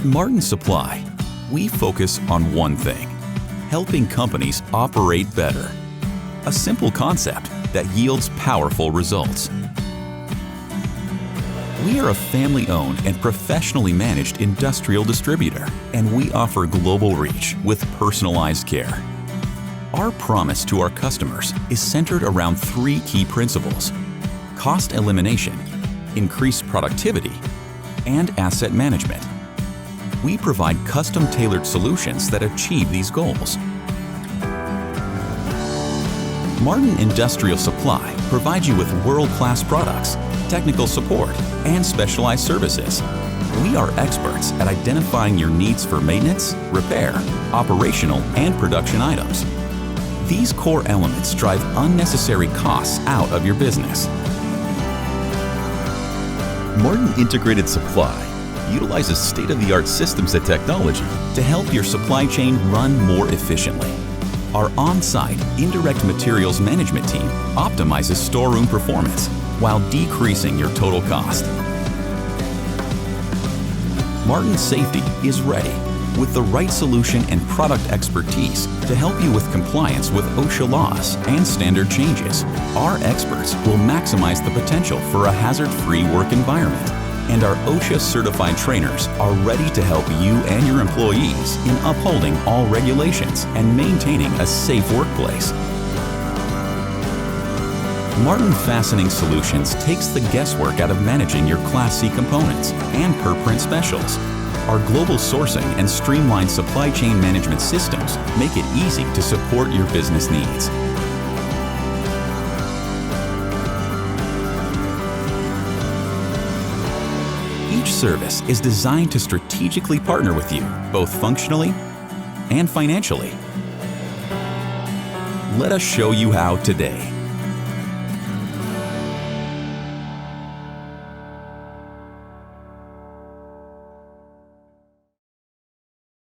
At Martin Supply, we focus on one thing: helping companies operate better. A simple concept that yields powerful results. We are a family-owned and professionally managed industrial distributor, and we offer global reach with personalized care. Our promise to our customers is centered around three key principles: cost elimination, increased productivity, and asset management. We provide custom-tailored solutions that achieve these goals. Martin Industrial Supply provides you with world-class products, technical support, and specialized services. We are experts at identifying your needs for maintenance, repair, operational, and production items. These core elements drive unnecessary costs out of your business. Martin Integrated Supply utilizes state-of-the-art systems and technology to help your supply chain run more efficiently. Our on-site indirect materials management team optimizes storeroom performance while decreasing your total cost. Martin Safety is ready with the right solution and product expertise to help you with compliance with OSHA laws and standard changes. Our experts will maximize the potential for a hazard-free work environment, and our OSHA-certified trainers are ready to help you and your employees in upholding all regulations and maintaining a safe workplace. Martin Fastening Solutions takes the guesswork out of managing your Class C components and per-print specials. Our global sourcing and streamlined supply chain management systems make it easy to support your business needs. Each service is designed to strategically partner with you, both functionally and financially. Let us show you how today.